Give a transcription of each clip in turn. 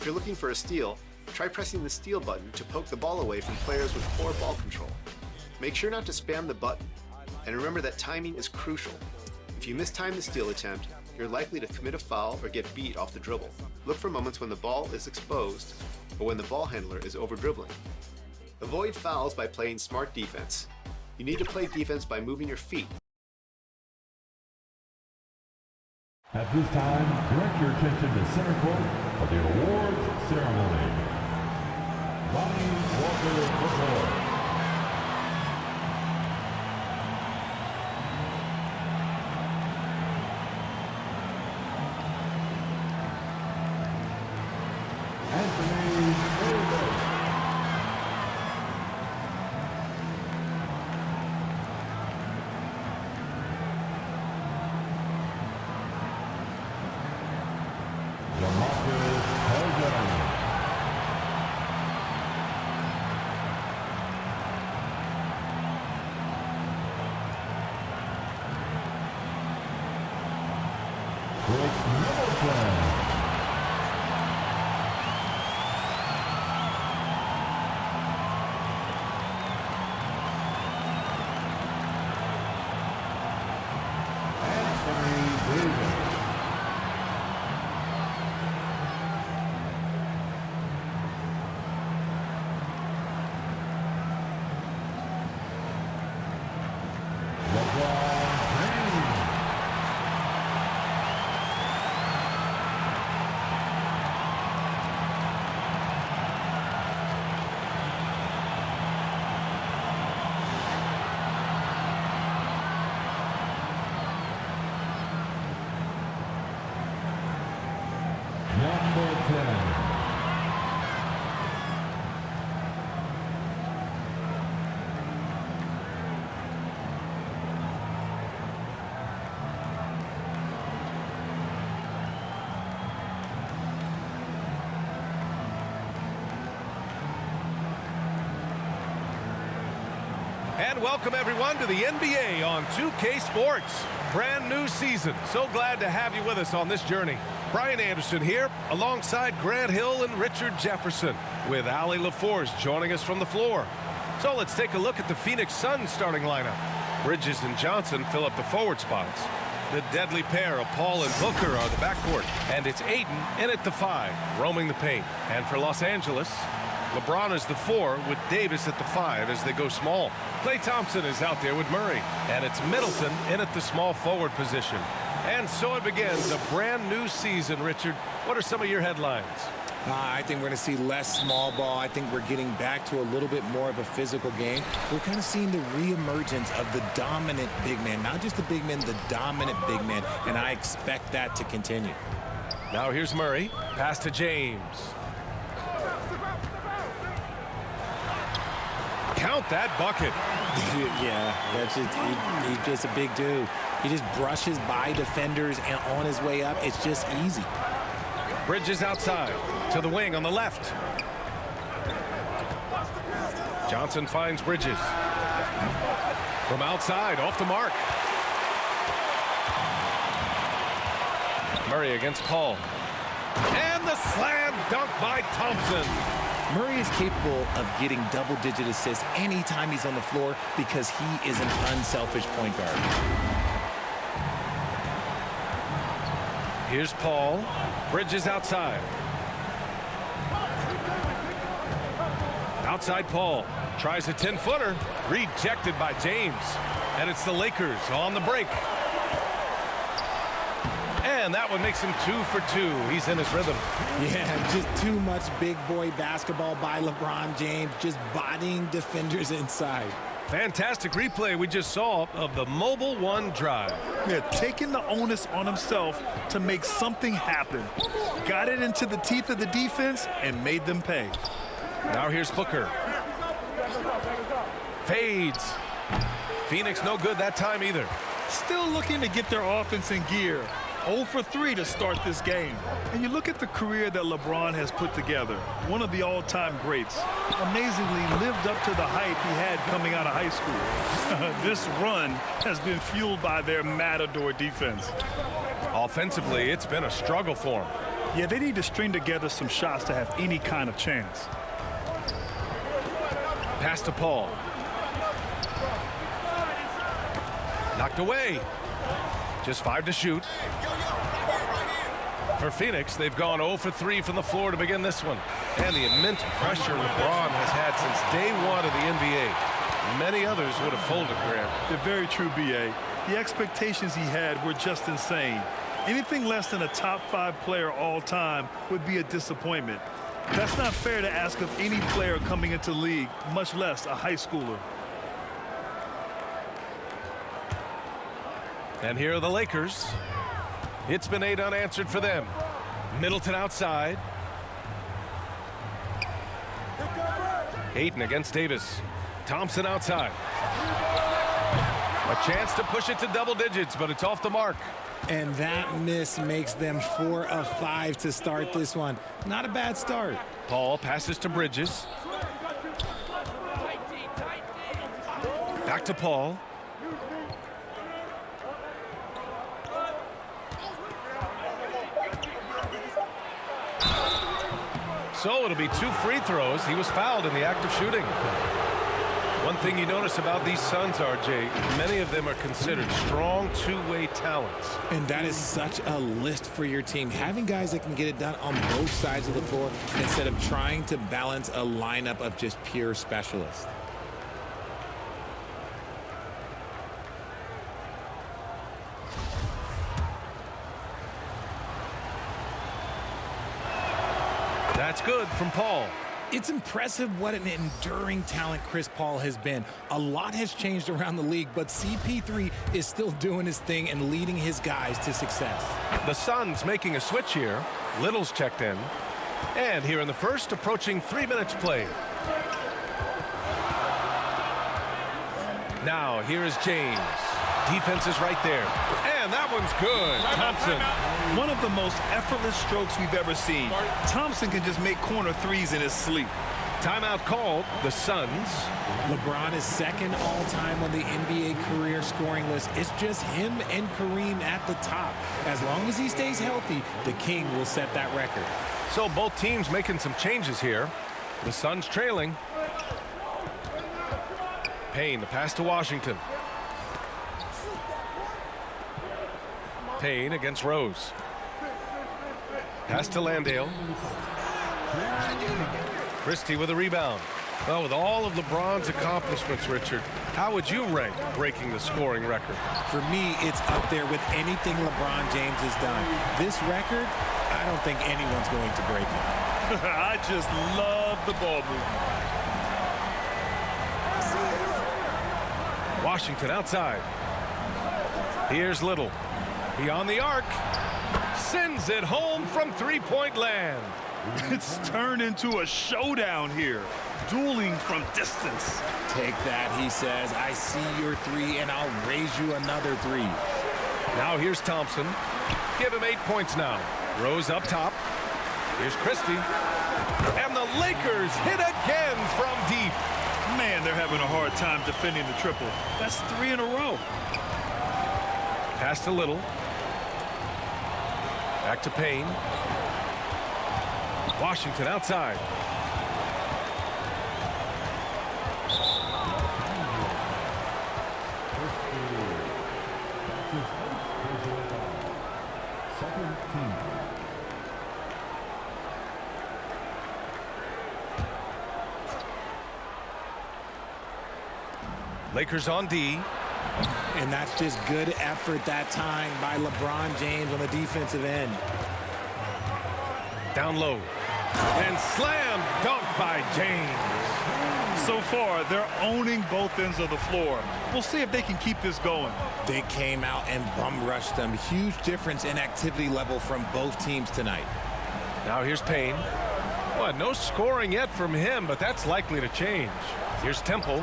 If you're looking for a steal, try pressing the steal button to poke the ball away from players with poor ball control. Make sure not to spam the button, and remember that timing is crucial. If you mistime the steal attempt, you're likely to commit a foul or get beat off the dribble. Look for moments when the ball is exposed or when the ball handler is over-dribbling. Avoid fouls by playing smart defense. You need to play defense by moving your feet. At this time, direct your attention to center court for the awards ceremony. Lonnie Walker Football. And welcome everyone to the NBA on 2K Sports. Brand new season. So glad to have you with us on this journey. Brian Anderson here alongside Grant Hill and Richard Jefferson, with Ali LaForce joining us from the floor. So let's take a look at the Phoenix Suns starting lineup. Bridges and Johnson fill up the forward spots. The deadly pair of Paul and Booker are the backcourt, and it's Ayton in at the 5, roaming the paint. And for Los Angeles, LeBron is the 4 with Davis at the 5 as they go small. Klay Thompson is out there with Murray, and it's Middleton in at the small forward position. And so it begins a brand new season. Richard, what are some of your headlines? I think we're going to see less small ball. I think we're getting back to a little bit more of a physical game. We're kind of seeing the reemergence of the dominant big man, not just the big man, the dominant big man, and I expect that to continue. Now here's Murray, pass to James. Count that bucket. Yeah, that's just, he's just a big dude. He just brushes by defenders and on his way up. It's just easy. Bridges outside to the wing on the left. Johnson finds Bridges. From outside, off the mark. Murray against Paul. And the slam dunk by Thompson. Murray is capable of getting double-digit assists anytime he's on the floor because he is an unselfish point guard. Here's Paul. Bridges outside. Outside Paul. Tries a 10-footer. Rejected by James. And it's the Lakers on the break. And that one makes him 2 for 2. He's in his rhythm. Yeah, just too much big boy basketball by LeBron James, just bodying defenders inside. Fantastic replay we just saw of the Mobile One drive. Yeah, taking the onus on himself to make something happen. Got it into the teeth of the defense and made them pay. Now here's Booker. Fades. Phoenix no good that time either. Still looking to get their offense in gear. 0 for 3 to start this game. And you look at the career that LeBron has put together, one of the all-time greats. Amazingly lived up to the hype he had coming out of high school. This run has been fueled by their matador defense. Offensively, it's been a struggle for him. Yeah, they need to string together some shots to have any kind of chance. Pass to Paul. Knocked away. Just 5 to shoot. For Phoenix, they've gone 0 for 3 from the floor to begin this one. And the immense pressure LeBron has had since day one of the NBA. Many others would have folded, Graham. They're very true, B.A. The expectations he had were just insane. Anything less than a top 5 player all time would be a disappointment. That's not fair to ask of any player coming into the league, much less a high schooler. And here are the Lakers. It's been 8 unanswered for them. Middleton outside. Ayton against Davis. Thompson outside. A chance to push it to double digits, but it's off the mark. And that miss makes them 4 of 5 to start this one. Not a bad start. Paul passes to Bridges. Back to Paul. So it'll be 2 free throws. He was fouled in the act of shooting. One thing you notice about these Suns, RJ, many of them are considered strong two-way talents. And that is such a list for your team. Having guys that can get it done on both sides of the floor instead of trying to balance a lineup of just pure specialists. That's good from Paul. It's impressive what an enduring talent Chris Paul has been. A lot has changed around the league, but CP3 is still doing his thing and leading his guys to success. The Suns making a switch here. Little's checked in. And here in the first, approaching 3 minutes played. Now, here is James. Defense is right there. And that one's good. Thompson. One of the most effortless strokes we've ever seen. Thompson can just make corner threes in his sleep. Timeout called. The Suns. LeBron is second all-time on the NBA career scoring list. It's just him and Kareem at the top. As long as he stays healthy, the King will set that record. So both teams making some changes here. The Suns trailing. Payne, the pass to Washington. Payne against Rose. Pass to Landale. Christie with a rebound. Well, with all of LeBron's accomplishments, Richard, how would you rank breaking the scoring record? For me, it's up there with anything LeBron James has done. This record, I don't think anyone's going to break it. I just love the ball movement. Washington outside. Here's Little. Beyond the arc. Sends it home from three-point land. It's turned into a showdown here. Dueling from distance. Take that, he says. I see your 3, and I'll raise you another 3. Now here's Thompson. Give him 8 points now. Rose up top. Here's Christie. And the Lakers hit again from deep. Man, they're having a hard time defending the triple. That's 3 in a row. Pass to Little. Back to Payne. Washington outside. Lakers on D. And that's just good effort that time by LeBron James on the defensive end. Down low. And slam dunk by James. So far, they're owning both ends of the floor. We'll see if they can keep this going. They came out and bum rushed them. Huge difference in activity level from both teams tonight. Now here's Payne. Well, no scoring yet from him, but that's likely to change. Here's Temple.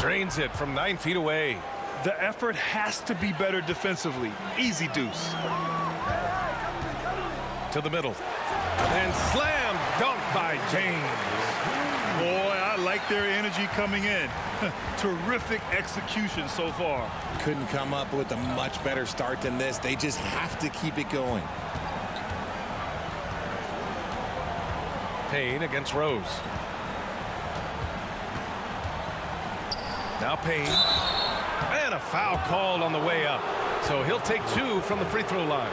Drains it from 9 feet away. The effort has to be better defensively. Easy deuce. To the middle. And slam dunk by James. Boy, I like their energy coming in. Terrific execution so far. Couldn't come up with a much better start than this. They just have to keep it going. Payne against Rose. Now Payne. And a foul called on the way up. So he'll take 2 from the free throw line.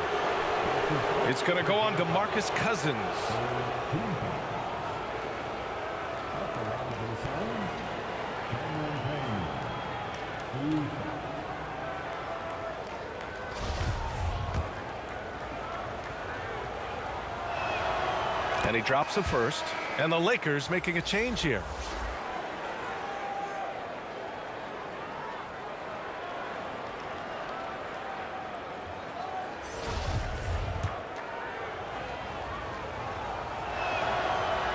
It's going to go on to Marcus Cousins. And he drops the first. And the Lakers making a change here.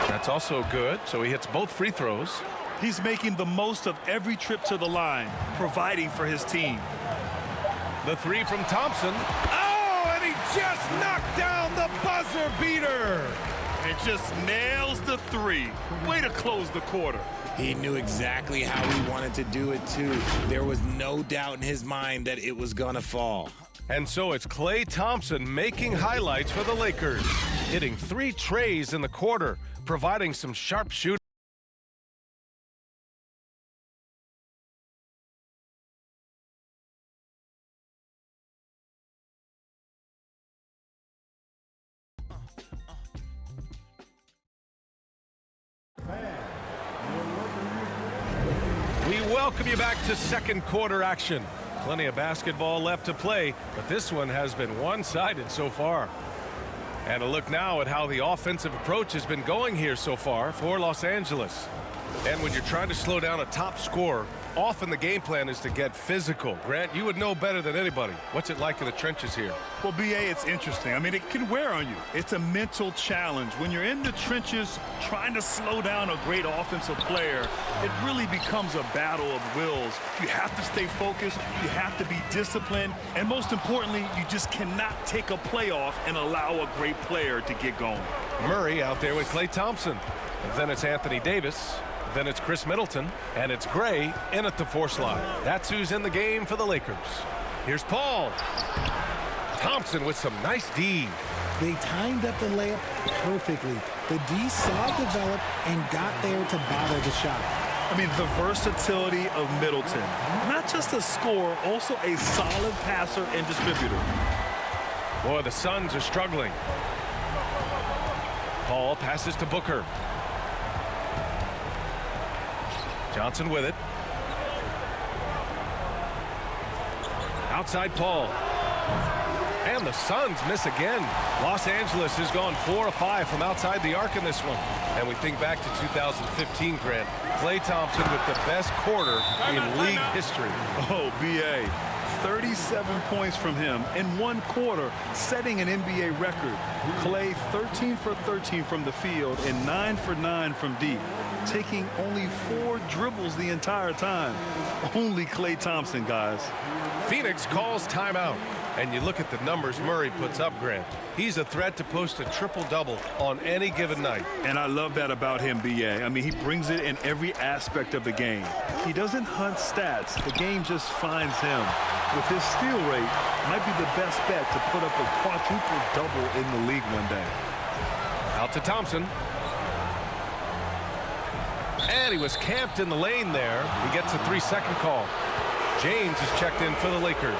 That's also good, so he hits both free throws. He's making the most of every trip to the line, providing for his team. The 3 from Thompson. Oh, and he just knocked down the buzzer beater. And just nails the 3. Way to close the quarter. He knew exactly how he wanted to do it, too. There was no doubt in his mind that it was going to fall. And so it's Klay Thompson making highlights for the Lakers, hitting 3 trays in the quarter, providing some sharp shooting. We welcome you back to second quarter action. Plenty of basketball left to play, but this one has been one-sided so far. And a look now at how the offensive approach has been going here so far for Los Angeles. And when you're trying to slow down a top scorer, often the game plan is to get physical. Grant, you would know better than anybody. What's it like in the trenches here? Well, B.A., it's interesting. I mean, it can wear on you. It's a mental challenge. When you're in the trenches trying to slow down a great offensive player, it really becomes a battle of wills. You have to stay focused. You have to be disciplined. And most importantly, you just cannot take a play off and allow a great player to get going. Murray out there with Klay Thompson. And then it's Anthony Davis. Then it's Chris Middleton, and it's Gray in at the 4 slot. That's who's in the game for the Lakers. Here's Paul. Thompson with some nice D. They timed up the layup perfectly. The D saw it develop and got there to bother the shot. I mean, the versatility of Middleton. Not just a scorer, also a solid passer and distributor. Boy, the Suns are struggling. Paul passes to Booker. Johnson with it. Outside Paul. And the Suns miss again. Los Angeles has gone 4 of 5 from outside the arc in this one. And we think back to 2015, Grant. Klay Thompson with the best quarter in league history. Oh, B.A. 37 points from him in 1 quarter, setting an NBA record. Klay 13 for 13 from the field and 9 for 9 from deep, taking only 4 dribbles the entire time. Only Klay Thompson, guys. Phoenix calls timeout. And you look at the numbers Murray puts up, Grant. He's a threat to post a triple-double on any given night. And I love that about him, B.A. I mean, he brings it in every aspect of the game. He doesn't hunt stats. The game just finds him. With his steal rate, might be the best bet to put up a quadruple-double in the league one day. Out to Thompson. And he was camped in the lane there. He gets a 3-second call. James is checked in for the Lakers.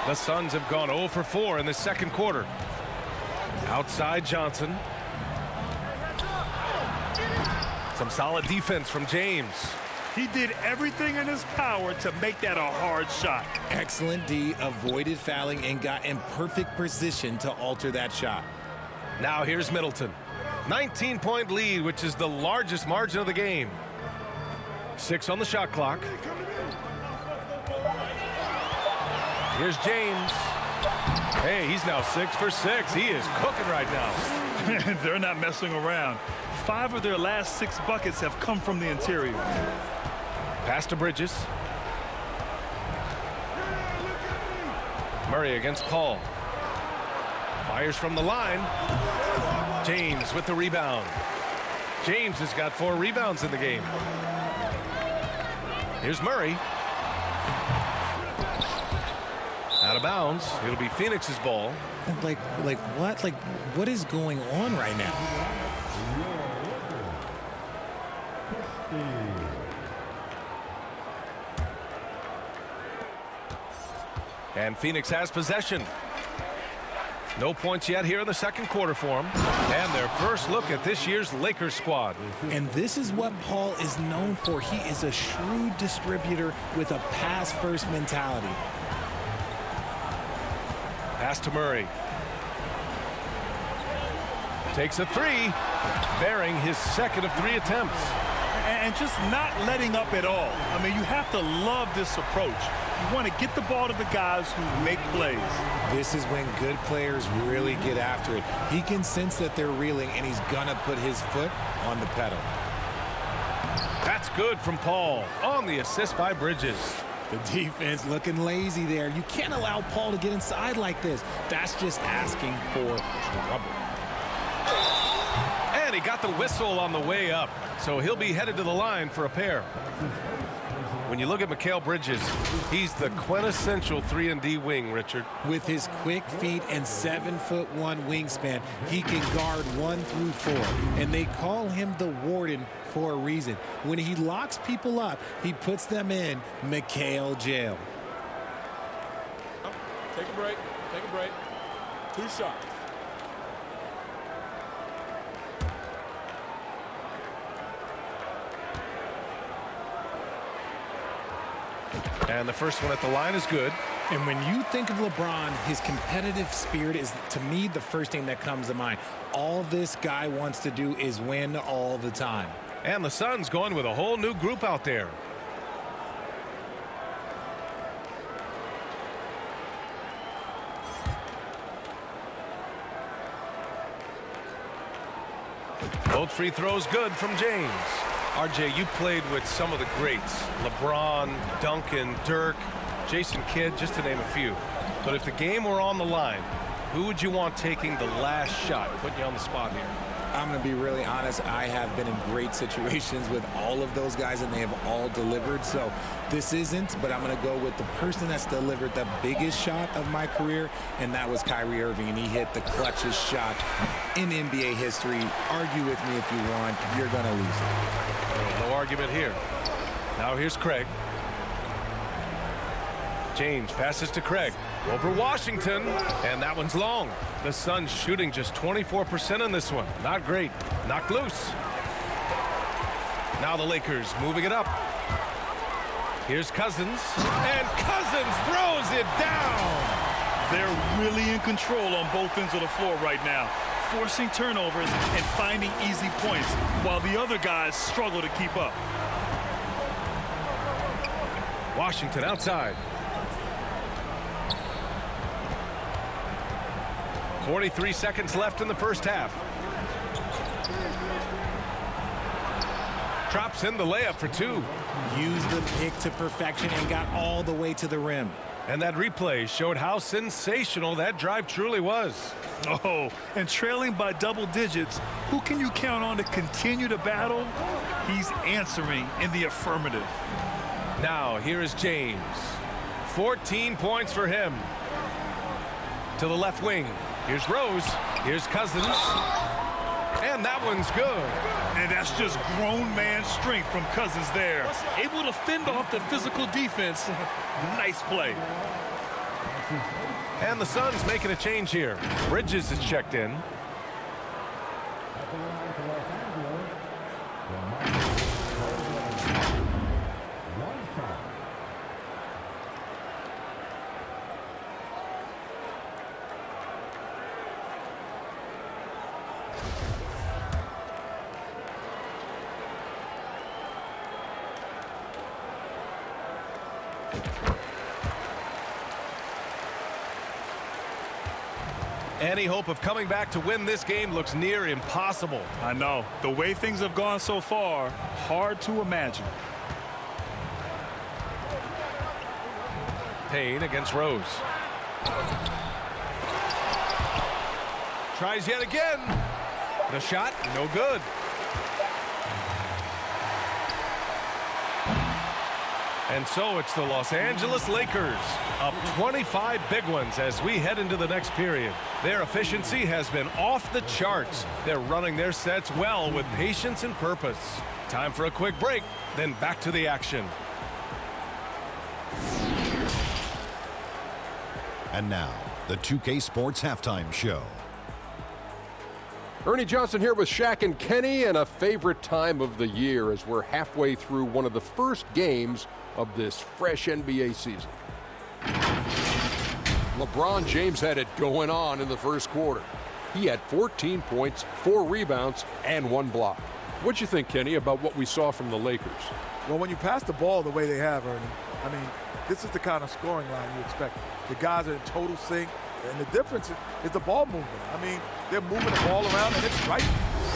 The Suns have gone 0 for 4 in the second quarter. Outside Johnson. Some solid defense from James. He did everything in his power to make that a hard shot. Excellent D, avoided fouling and got in perfect position to alter that shot. Now here's Middleton. 19-point lead, which is the largest margin of the game. 6 on the shot clock. Here's James. Hey, he's now 6 for 6. He is cooking right now. They're not messing around. 5 of their last 6 buckets have come from the interior. Pass to Bridges. Murray against Paul. Fires from the line. James with the rebound. James has got 4 rebounds in the game. Here's Murray. Out of bounds. It'll be Phoenix's ball. Like what? Like, what is going on right now? And Phoenix has possession. No points yet here in the second quarter for them. And their first look at this year's Lakers squad. And this is what Paul is known for. He is a shrewd distributor with a pass-first mentality. Pass to Murray. Takes a three, bearing his second of 3 attempts. And just not letting up at all. I mean, you have to love this approach. You want to get the ball to the guys who make plays. This is when good players really get after it. He can sense that they're reeling, and he's going to put his foot on the pedal. That's good from Paul on the assist by Bridges. The defense looking lazy there. You can't allow Paul to get inside like this. That's just asking for trouble. And he got the whistle on the way up, so he'll be headed to the line for a pair. When you look at Mikal Bridges, he's the quintessential 3-and-D wing, Richard. With his quick feet and 7'1" wingspan, he can guard 1 through 4. And they call him the Warden for a reason. When he locks people up, he puts them in Mikal jail. Take a break. Take a break. 2 shots. And the first one at the line is good. And when you think of LeBron, his competitive spirit is, to me, the first thing that comes to mind. All this guy wants to do is win all the time. And the Suns going with a whole new group out there. Both free throws good from James. RJ, you played with some of the greats. LeBron, Duncan, Dirk, Jason Kidd, just to name a few. But if the game were on the line, who would you want taking the last shot? Putting you on the spot here. I'm going to be really honest. I have been in great situations with all of those guys, and they have all delivered. So this isn't, but I'm going to go with the person that's delivered the biggest shot of my career, and that was Kyrie Irving, and he hit the clutchest shot in NBA history. Argue with me if you want. You're going to lose it. No argument here. Now here's Craig. James passes to Craig. Over Washington, and that one's long. The Suns shooting just 24% in this one. Not great. Knocked loose. Now the Lakers moving it up. Here's Cousins, and Cousins throws it down. They're really in control on both ends of the floor right now, forcing turnovers and finding easy points while the other guys struggle to keep up. Washington outside. 43 seconds left in the first half. Drops in the layup for 2. Used the pick to perfection and got all the way to the rim. And that replay showed how sensational that drive truly was. Oh, and trailing by double digits, who can you count on to continue to battle? He's answering in the affirmative. Now here is James. 14 points for him. To the left wing. Here's Rose. Here's Cousins. And that one's good. And that's just grown man strength from Cousins there. Able to fend off the physical defense. Nice play. And the Suns making a change here. Bridges is checked in. Any hope of coming back to win this game looks near impossible. I know. The way things have gone so far, hard to imagine. Payne against Rose. Tries yet again. The shot, no good. And so it's the Los Angeles Lakers up 25 big ones as we head into the next period. Their efficiency has been off the charts. They're running their sets well with patience and purpose. Time for a quick break, then back to the action. And now, the 2K Sports Halftime Show. Ernie Johnson here with Shaq and Kenny, and a favorite time of the year as we're halfway through one of the first games of this fresh NBA season. LeBron James had it going on in the first quarter. He had 14 points, 4 rebounds, and 1 block. What'd you think, Kenny, about what we saw from the Lakers? Well, when you pass the ball the way they have, Ernie, I mean, this is the kind of scoring line you expect. The guys are in total sync, and the difference is the ball movement. I mean, they're moving the ball around, and it's right.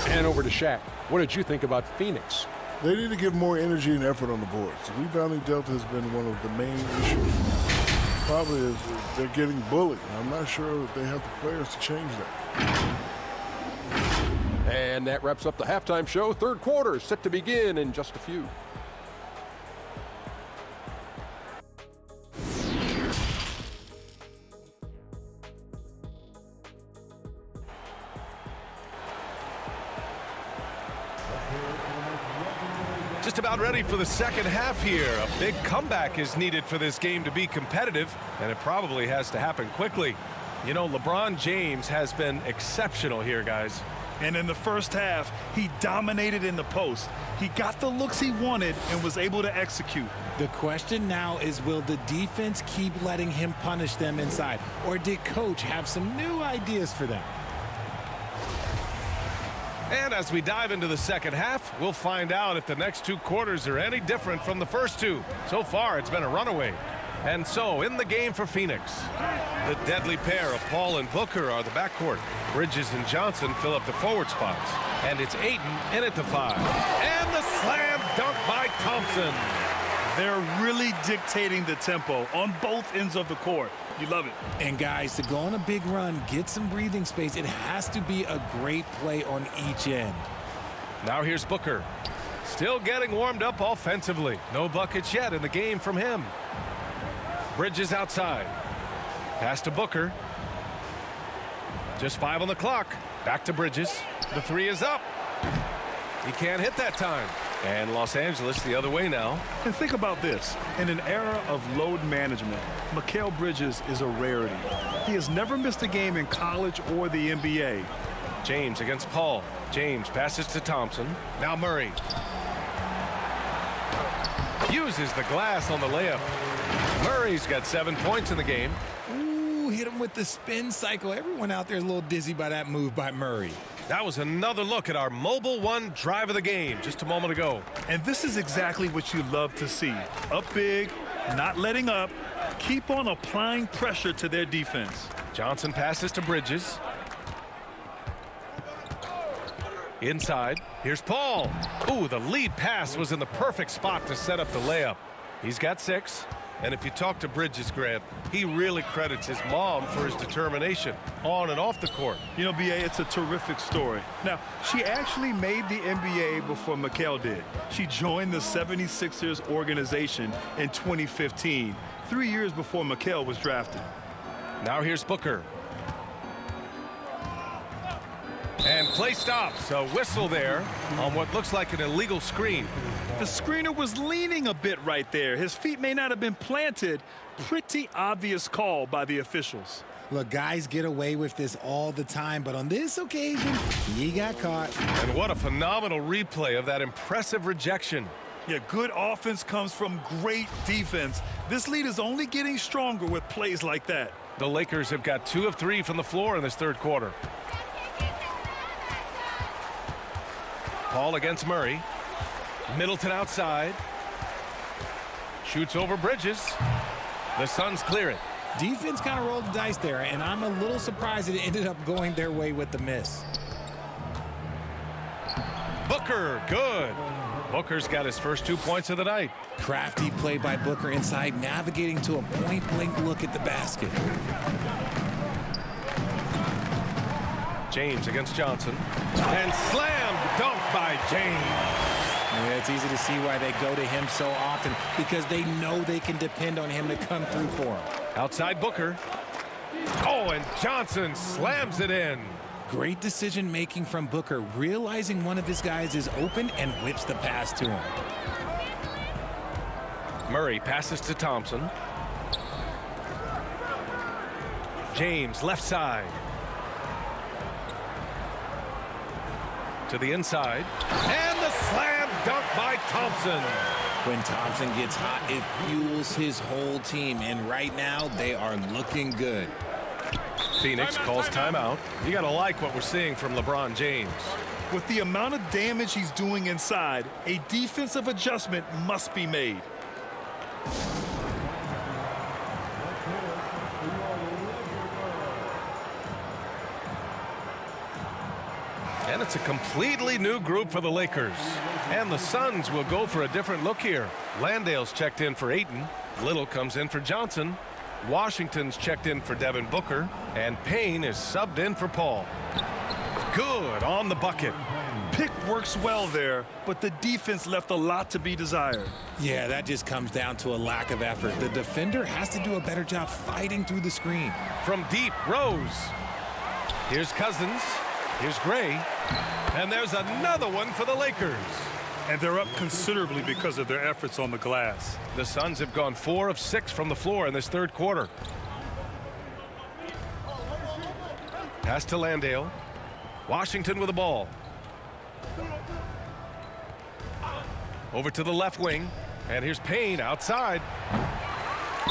And over to Shaq. What did you think about Phoenix? They need to give more energy and effort on the boards. The rebounding delta has been one of the main issues. Probably is they're getting bullied. I'm not sure they have the players to change that. And that wraps up the halftime show. Third quarter is set to begin in just a few. Just about ready for the second half here. A big comeback is needed for this game to be competitive, and it probably has to happen quickly. You know, LeBron James has been exceptional here, guys. And in the first half, he dominated in the post. He got the looks he wanted and was able to execute. The question now is, will the defense keep letting him punish them inside? Or did Coach have some new ideas for them? And as we dive into the second half, we'll find out if the next 2 quarters are any different from the first 2. So far, it's been a runaway. And so, in the game for Phoenix, the deadly pair of Paul and Booker are the backcourt. Bridges and Johnson fill up the forward spots. And it's Ayton in at the 5. And the slam dunk by Thompson. They're really dictating the tempo on both ends of the court. You love it. And guys, to go on a big run, get some breathing space, it has to be a great play on each end. Now here's Booker. Still getting warmed up offensively. No buckets yet in the game from him. Bridges outside. Pass to Booker. Just 5 on the clock. Back to Bridges. The 3 is up. He can't hit that time. And Los Angeles the other way now. And think about this. In an era of load management, Mikal Bridges is a rarity. He has never missed a game in college or the NBA. James against Paul. James passes to Thompson. Now Murray. Uses the glass on the layup. Murray's got 7 points in the game. Ooh, hit him with the spin cycle. Everyone out there is a little dizzy by that move by Murray. That was another look at our Mobile One drive of the game just a moment ago. And this is exactly what you love to see. Up big, not letting up, keep on applying pressure to their defense. Johnson passes to Bridges. Inside, here's Paul. Ooh, the lead pass was in the perfect spot to set up the layup. He's got 6. And if you talk to Bridges, Grant, he really credits his mom for his determination on and off the court. You know, B.A., it's a terrific story. Now, she actually made the NBA before Mikal did. She joined the 76ers organization in 2015, 3 years before Mikal was drafted. Now here's Booker. And play stops. A whistle there on what looks like an illegal screen. The screener was leaning a bit right there. His feet may not have been planted. Pretty obvious call by the officials. Look, guys get away with this all the time, but on this occasion, he got caught. And what a phenomenal replay of that impressive rejection. Yeah, good offense comes from great defense. This lead is only getting stronger with plays like that. The Lakers have got 2 of 3 from the floor in this third quarter. Paul against Murray. Middleton outside. Shoots over Bridges. The Suns clear it. Defense kind of rolled the dice there, and I'm a little surprised that it ended up going their way with the miss. Booker, good. Booker's got his first 2 points of the night. Crafty play by Booker inside, navigating to a point-blank look at the basket. James against Johnson. And slam dunk by James. Yeah, it's easy to see why they go to him so often, because they know they can depend on him to come through for them. Outside Booker. Oh, and Johnson slams it in. Great decision-making from Booker, realizing one of his guys is open and whips the pass to him. Murray passes to Thompson. James, left side. To the inside. And the slam dunk by Thompson. When Thompson gets hot, it fuels his whole team. And right now, they are looking good. Phoenix calls timeout. You got to like what we're seeing from LeBron James. With the amount of damage he's doing inside, a defensive adjustment must be made. And it's a completely new group for the Lakers. And the Suns will go for a different look here. Landale's checked in for Ayton. Little comes in for Johnson. Washington's checked in for Devin Booker. And Payne is subbed in for Paul. Good on the bucket. Pick works well there, but the defense left a lot to be desired. Yeah, that just comes down to a lack of effort. The defender has to do a better job fighting through the screen. From deep, Rose. Here's Cousins. Here's Gray. And there's another one for the Lakers. And they're up considerably because of their efforts on the glass. The Suns have gone 4 of 6 from the floor in this third quarter. Pass to Landale. Washington with the ball. Over to the left wing. And here's Payne outside.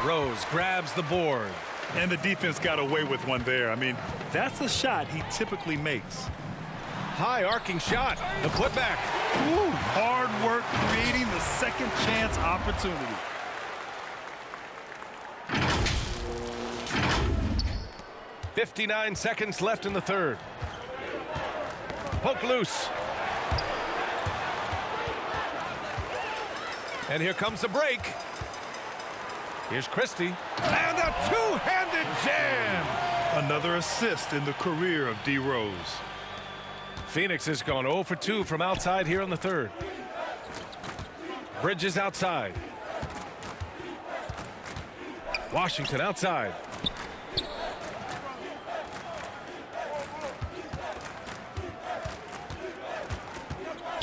Rose grabs the board. And the defense got away with one there. I mean, that's a shot he typically makes. High arcing shot. The putback. Ooh, hard work creating the second chance opportunity. .59 seconds left in the third. Poke loose. And here comes the break. Here's Christie. And a two-handed jam. Another assist in the career of D. Rose. Phoenix has gone 0 for 2 from outside here in the third. Bridges outside. Washington outside.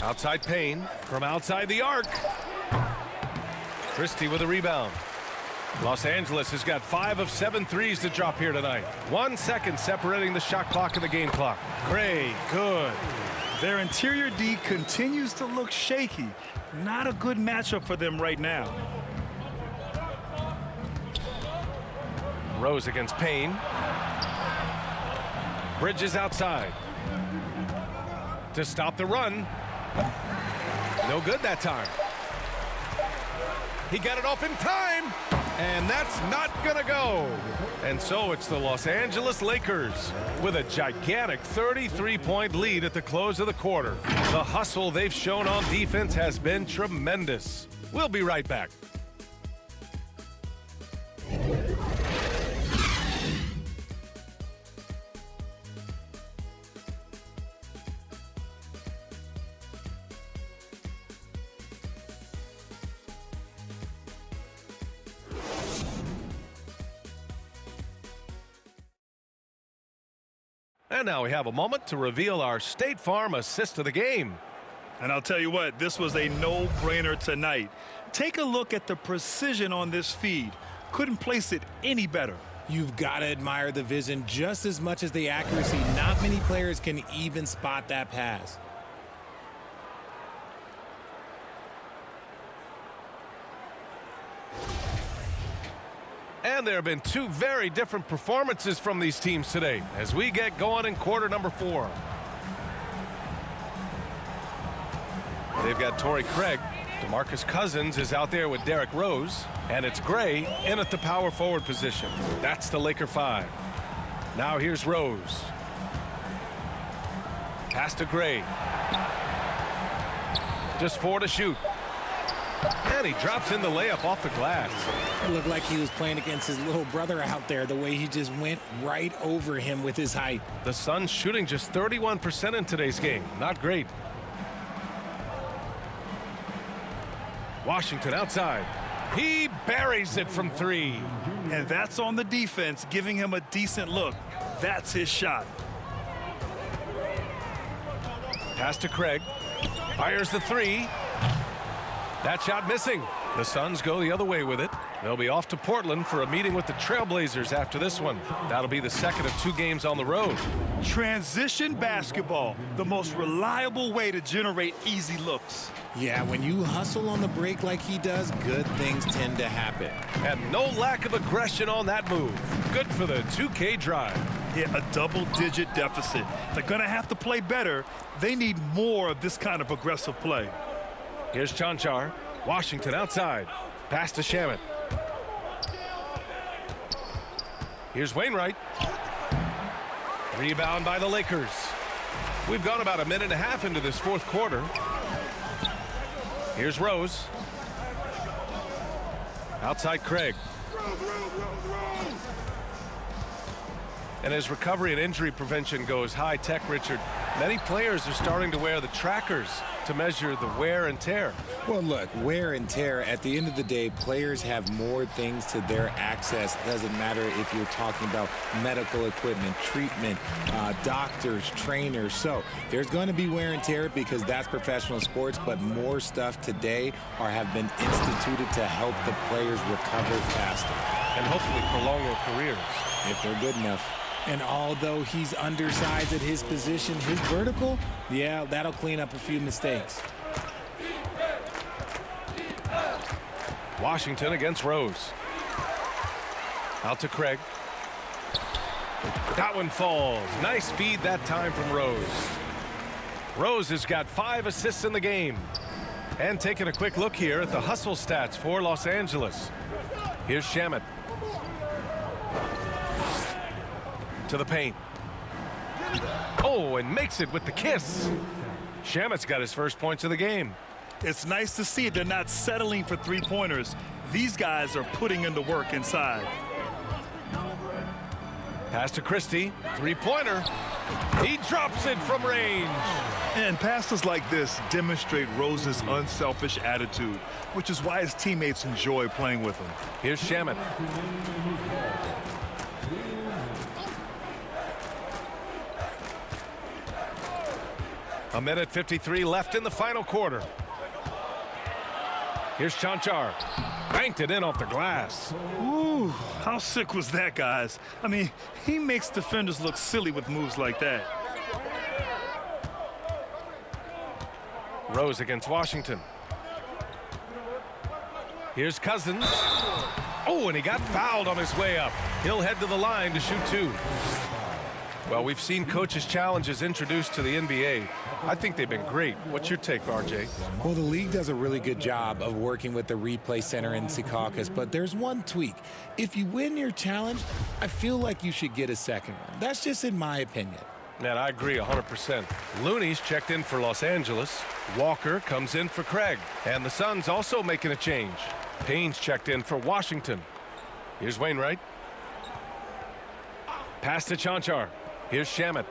Outside Payne from outside the arc. Christie with a rebound. Los Angeles has got 5 of 7 threes to drop here tonight. 1 second separating the shot clock and the game clock. Gray, good. Their interior D continues to look shaky. Not a good matchup for them right now. Rose against Payne. Bridges outside. To stop the run. No good that time. He got it off in time. And that's not gonna go. And so it's the Los Angeles Lakers with a gigantic 33-point lead at the close of the quarter. The hustle they've shown on defense has been tremendous. We'll be right back. And now we have a moment to reveal our State Farm assist of the game. And I'll tell you what, this was a no-brainer tonight. Take a look at the precision on this feed. Couldn't place it any better. You've got to admire the vision just as much as the accuracy. Not many players can even spot that pass. And there have been 2 very different performances from these teams today as we get going in quarter number 4. They've got Torrey Craig. DeMarcus Cousins is out there with Derrick Rose. And it's Gray in at the power forward position. That's the Laker 5. Now here's Rose. Pass to Gray. Just 4 to shoot. And he drops in the layup off the glass. It looked like he was playing against his little brother out there, the way he just went right over him with his height. The Suns shooting just 31% in today's game. Not great. Washington outside. He buries it from 3. And that's on the defense, giving him a decent look. That's his shot. Pass to Craig. Fires the 3. That shot missing. The Suns go the other way with it. They'll be off to Portland for a meeting with the Trailblazers after this one. That'll be the second of 2 games on the road. Transition basketball, the most reliable way to generate easy looks. Yeah, when you hustle on the break like he does, good things tend to happen. And no lack of aggression on that move. Good for the 2K drive. Yeah, a double-digit deficit. They're going to have to play better. They need more of this kind of aggressive play. Here's Chanchar. Washington outside. Pass to Shamet. Here's Wainwright. Rebound by the Lakers. We've gone about a minute and a half into this fourth quarter. Here's Rose. Outside Craig. And as recovery and injury prevention goes high-tech, Richard, many players are starting to wear the trackers to measure the wear and tear. Well, look, wear and tear, at the end of the day, players have more things to their access. It doesn't matter if you're talking about medical equipment, treatment, doctors, trainers. So there's going to be wear and tear because that's professional sports, but more stuff today have been instituted to help the players recover faster. And hopefully prolong their careers. If they're good enough. And although he's undersized at his position, his vertical, yeah, that'll clean up a few mistakes. Washington against Rose. Out to Craig. That one falls. Nice feed that time from Rose. Rose has got 5 assists in the game. And taking a quick look here at the hustle stats for Los Angeles. Here's Shamet. To the paint. Oh, and makes it with the kiss. Shamet's got his first points of the game. It's nice to see they're not settling for three-pointers. These guys are putting in the work inside. Pass to Christie. 3-pointer. He drops it from range. And passes like this demonstrate Rose's unselfish attitude, which is why his teammates enjoy playing with him. Here's Shamet. A minute 53 left in the final quarter. Here's Chanchar. Banked it in off the glass. Ooh, how sick was that, guys? I mean, he makes defenders look silly with moves like that. Rose against Washington. Here's Cousins. Oh, and he got fouled on his way up. He'll head to the line to shoot 2. Well, we've seen coaches' challenges introduced to the NBA. I think they've been great. What's your take, RJ? Well, the league does a really good job of working with the replay center in Secaucus, but there's one tweak. If you win your challenge, I feel like you should get a second one. That's just in my opinion. Man, I agree 100%. Looney's checked in for Los Angeles. Walker comes in for Craig. And the Suns also making a change. Payne's checked in for Washington. Here's Wainwright. Pass to Chanchar. Here's Shamet.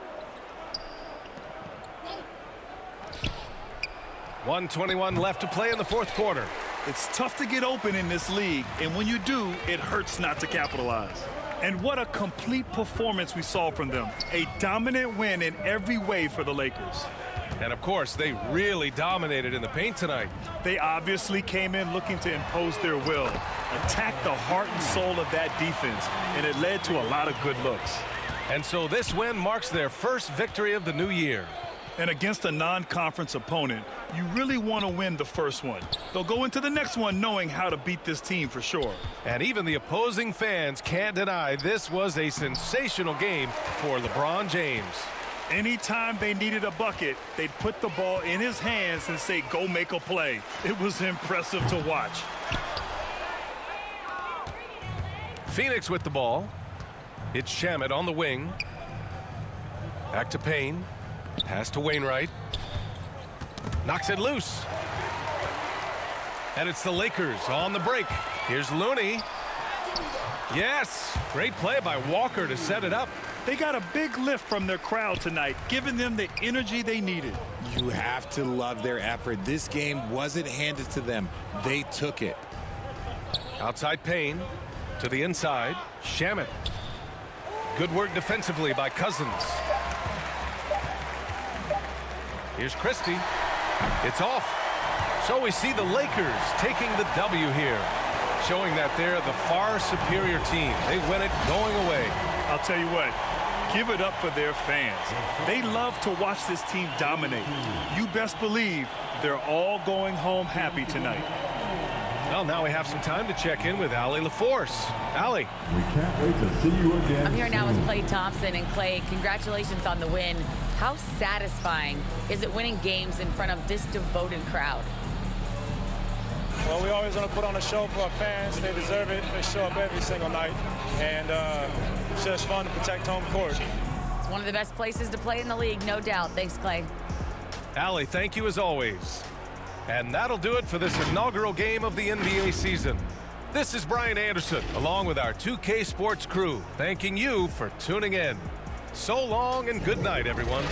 1:21 left to play in the fourth quarter. It's tough to get open in this league, and when you do, it hurts not to capitalize. And what a complete performance we saw from them. A dominant win in every way for the Lakers. And of course, they really dominated in the paint tonight. They obviously came in looking to impose their will, attack the heart and soul of that defense, and it led to a lot of good looks. And so this win marks their first victory of the new year. And against a non-conference opponent, you really want to win the first one. They'll go into the next one knowing how to beat this team for sure. And even the opposing fans can't deny this was a sensational game for LeBron James. Anytime they needed a bucket, they'd put the ball in his hands and say, go make a play. It was impressive to watch. Phoenix with the ball. It's Shamet on the wing. Back to Payne. Pass to Wainwright. Knocks it loose. And it's the Lakers on the break. Here's Looney. Yes, great play by Walker to set it up. They got a big lift from their crowd tonight, giving them the energy they needed. You have to love their effort. This game wasn't handed to them. They took it. Outside Payne to the inside. Shaman. Good work defensively by Cousins. Here's Christie. It's off. So we see the Lakers taking the W here, showing that they're the far superior team. They win it going away. I'll tell you what, give it up for their fans. They love to watch this team dominate. You best believe they're all going home happy tonight. Well, now we have some time to check in with Allie LaForce. Allie. We can't wait to see you again. I'm here now with Klay Thompson. And Klay, congratulations on the win. How satisfying is it winning games in front of this devoted crowd? Well, we always want to put on a show for our fans. They deserve it. They show up every single night. And it's just fun to protect home court. It's one of the best places to play in the league, no doubt. Thanks, Klay. Allie, thank you as always. And that'll do it for this inaugural game of the NBA season. This is Brian Anderson, along with our 2K Sports crew, thanking you for tuning in. So long and good night, everyone.